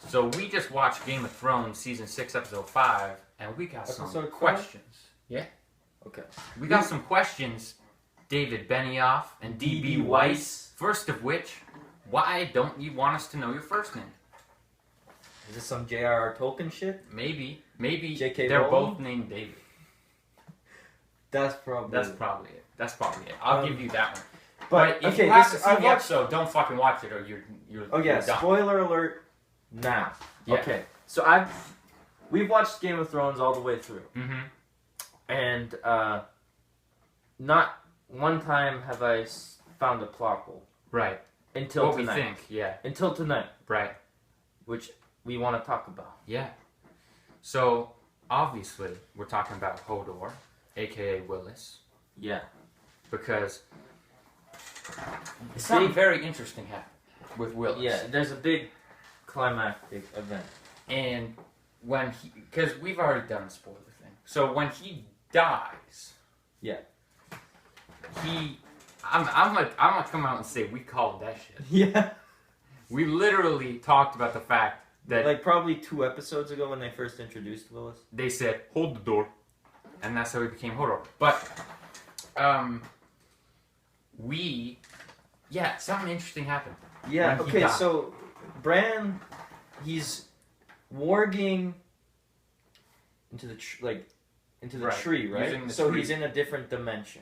So we just watched Game of Thrones season 6, episode 5, and we got some questions. Yeah. Okay. We got some questions, David Benioff and D.B. Weiss. First of which, why don't you want us to know your first name? Is this some J.R.R. Tolkien shit? Maybe J.K. they're Rowling? both named David. That's probably it. I'll give you that one. But if okay, you haven't seen the episode, don't fucking watch it or you're Oh yeah, you're done. spoiler alert now. Yeah. Okay. So we've watched Game of Thrones all the way through. Mm-hmm. And not one time have I found a plot hole. Right. Until what tonight. we think, yeah. Until tonight. Right. Which we want to talk about. Yeah. So, obviously, we're talking about Hodor, a.k.a. Willis. Yeah. Because something very interesting happened with Willis. Yeah, there's a big climactic event. And when he... Because we've already done the spoiler thing. So, when he dies... Yeah. I'm gonna come out and say we called that shit. Yeah. We literally talked about the fact that... Like, probably 2 episodes ago when they first introduced Willis. They said, hold the door. And that's how he became Hodor. But, something interesting happened. Yeah, okay, so Bran, he's warging into the tree, right? So he's in a different dimension.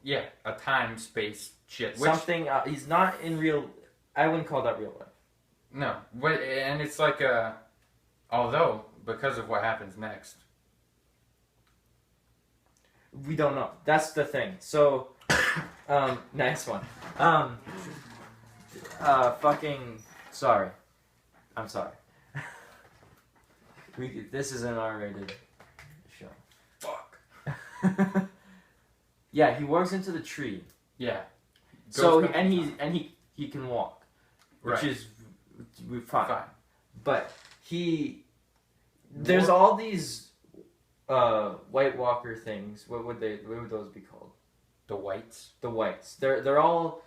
Yeah, a time, space, shit. Something, he's not in real, I wouldn't call that real life. No, but, and it's like although, because of what happens next. We don't know. That's the thing. So, next one. Sorry. I'm sorry. This is an R-rated show. Fuck. Yeah, he walks into the tree. Yeah. He can walk, which is fine. But there's all these White Walker things. What would those be called? The whites. The whites. They're all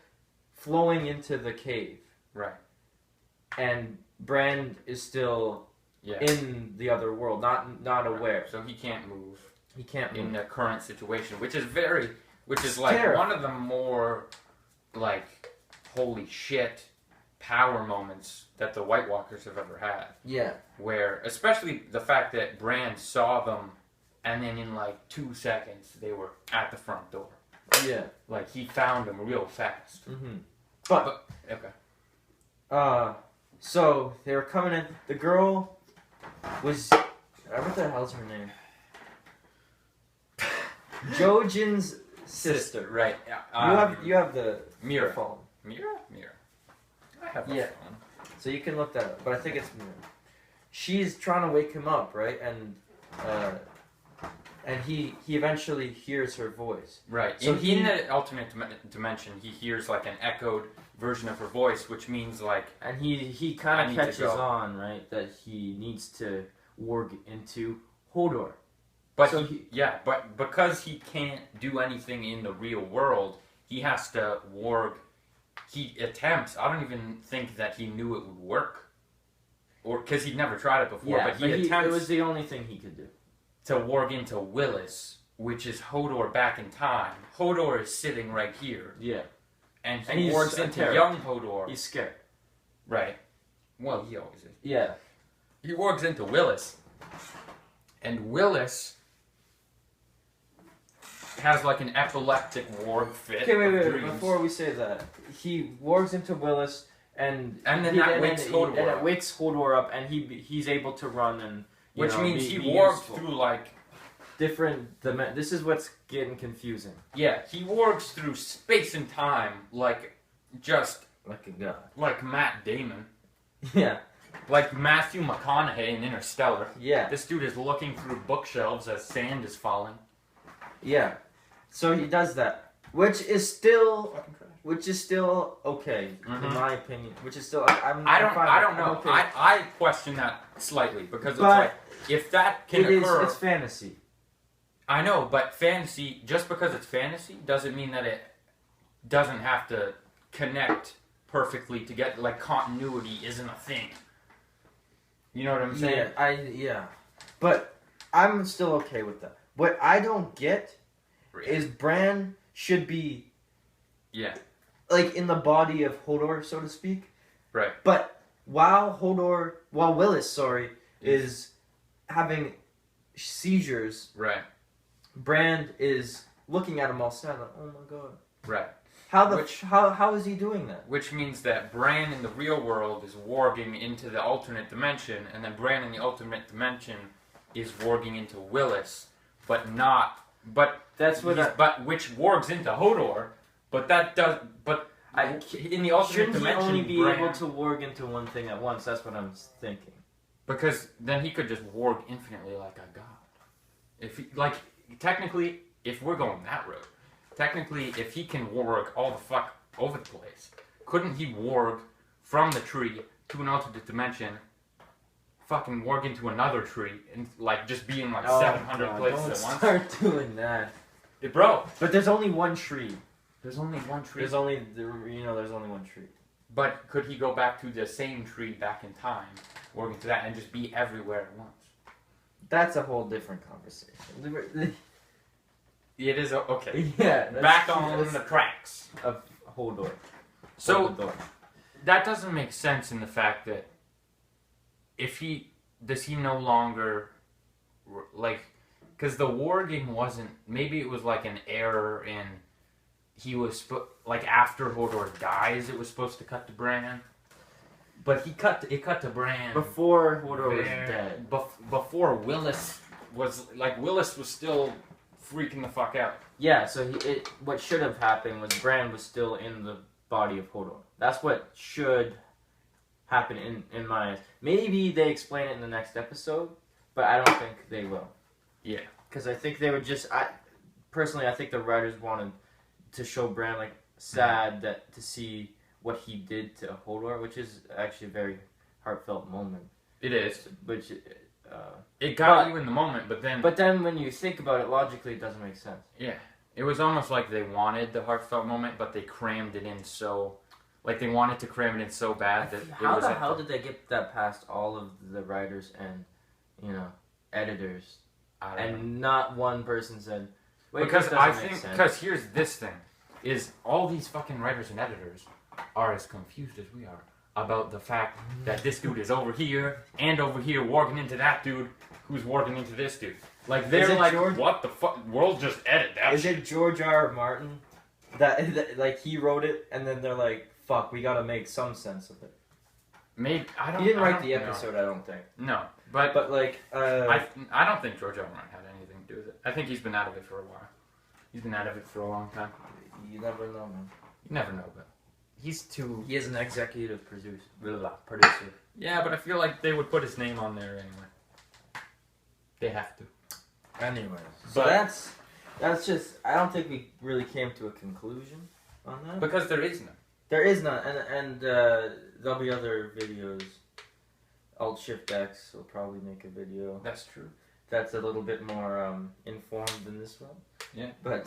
flowing into the cave. Right. And Bran is still in the other world, not aware. So he can't move. He can't move in the current situation, which is like terrible. one of the more like holy shit power moments that the White Walkers have ever had. Yeah. Where, especially the fact that Bran saw them, and then in like 2 seconds they were at the front door. Yeah. Like he found them real fast. Mm-hmm. But okay. So they were coming in. The girl was, what the hell's her name? Jojen's sister. Right. You have the Mira. phone. Mira. I have the phone. So you can look that up, but I think it's Mira. She's trying to wake him up, right? And he eventually hears her voice. Right. So in the alternate dimension, he hears like an echoed version of her voice, which means like... And he kind of catches on, right, that he needs to warg into Hodor. But but because he can't do anything in the real world, he has to warg. He attempts. I don't even think that he knew it would work, or because he'd never tried it before. Yeah, but he attempts. It was the only thing he could do. To warg into Willis, which is Hodor back in time. Hodor is sitting right here. Yeah, and he wargs into young Hodor. He's scared. Right. Well, he always is. Yeah. He wargs into Willis, and Willis has like an epileptic warg fit. Okay, wait. Before we say that, he wargs into Willis, and then that wakes Hodor up. And it wakes Hodor up, and he's able to run and which means he wargs through like different dimensions. This is what's getting confusing. Yeah, he wargs through space and time like just like a god, like Matt Damon. Yeah. Like Matthew McConaughey in Interstellar. Yeah. This dude is looking through bookshelves as sand is falling. Yeah. So he does that, which is still okay in my opinion. Which is still I don't know. Okay. I question that slightly because it's like if that can occur, it's fantasy. I know, but fantasy, just because it's fantasy doesn't mean that it doesn't have to connect perfectly together. Like continuity isn't a thing. You know what I'm saying? Yeah. But I'm still okay with that. What I don't get is Bran should be like in the body of Hodor, so to speak. Right. But while Willis, is having seizures, right, Bran is looking at him all sad, like, oh my god. Right. How is he doing that? Which means that Bran in the real world is warging into the alternate dimension, and then Bran in the alternate dimension is warging into Willis, but which wargs into Hodor, but that does, in the alternate dimension, shouldn't he only be able to warg into one thing at once? That's what I'm thinking. Because then he could just warg infinitely like a god. If he, technically, if we're going that route, technically, if he can warg all the fuck over the place, couldn't he warg from the tree to an alternate dimension, fucking warg into another tree, and just be in 700 places at once? Don't start doing that. Bro. But there's only one tree. There's only one tree. There's only one tree. But could he go back to the same tree back in time, warg into that, and just be everywhere at once? That's a whole different conversation. It is okay. Yeah. Back on the tracks of Hodor. So that doesn't make sense in the fact that does he no longer because the warging wasn't, maybe it was like an error in he was after Hodor dies it was supposed to cut to Bran, but it cut to Bran before Hodor was dead. Before Willis was still freaking the fuck out. Yeah, so what should have happened was Bran was still in the body of Hodor. That's what should happen in my eyes. Maybe they explain it in the next episode, but I don't think they will. Yeah. Because I think they would personally, I think the writers wanted to show Bran sad to see what he did to Hodor, which is actually a very heartfelt moment. It is. Which it got you in the moment, but then when you think about it logically, it doesn't make sense. Yeah. It was almost like they wanted the heartfelt moment, but they crammed it in so... they wanted to cram it in so bad that... How the hell did they get that past all of the writers and, editors? And not one person said... Wait, because here's this thing, is all these fucking writers and editors are as confused as we are about the fact that this dude is over here and over here warging into that dude who's warging into this dude. They're like, what the fuck? We'll just edit that shit. Is it George R. Martin that he wrote it and then they're like, fuck, we gotta make some sense of it? Maybe, I don't. He didn't write the episode, I don't think. No, but I don't think George R. R. Martin had anything to do with it. I think he's been out of it for a while. He's been out of it for a long time. You never know, man. You never know, but he is an executive producer. Yeah, but I feel like they would put his name on there anyway. They have to. Anyways, so that's just. I don't think we really came to a conclusion on that because there is none. There is none, and there'll be other videos. Alt Shift X will probably make a video. That's true. That's a little bit more informed than this one. Yeah. But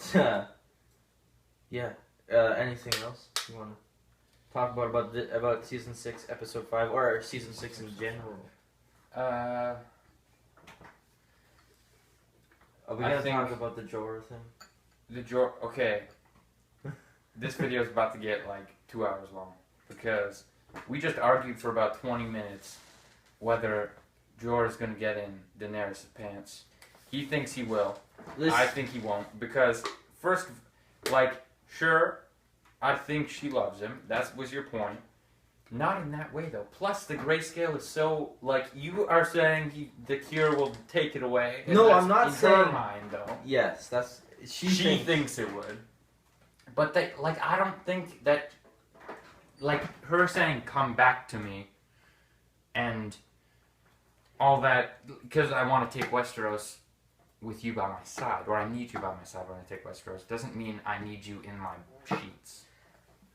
anything else you want to talk about season 6, episode 5, or season 6 in general? Are we gonna talk about the Jorah thing? Okay. This video is about to get 2 hours long because we just argued for about 20 minutes whether Jorah's gonna get in Daenerys' pants. He thinks he will. I think he won't because first, sure, I think she loves him. That was your point. Not in that way though. Plus, the grayscale is so you are saying the cure will take it away. No, I'm not saying. In her mind, though. Yes, that's she thinks it would. But I don't think that her saying "come back to me" and all that because I want to take Westeros with you by my side, or I need you by my side when I take Westeros, doesn't mean I need you in my sheets.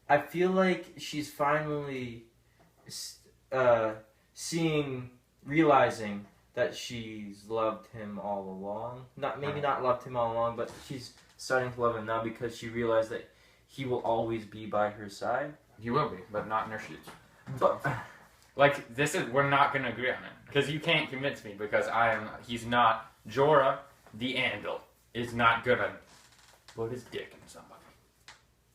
I feel like she's finally realizing that she's loved him all along. Not loved him all along, but she's starting to love him now because she realized that he will always be by her side. He will be, but not in her sheets. But we're not gonna agree on it. Because you can't convince me because he's not, Jorah the Andal is not gonna put his dick in somebody.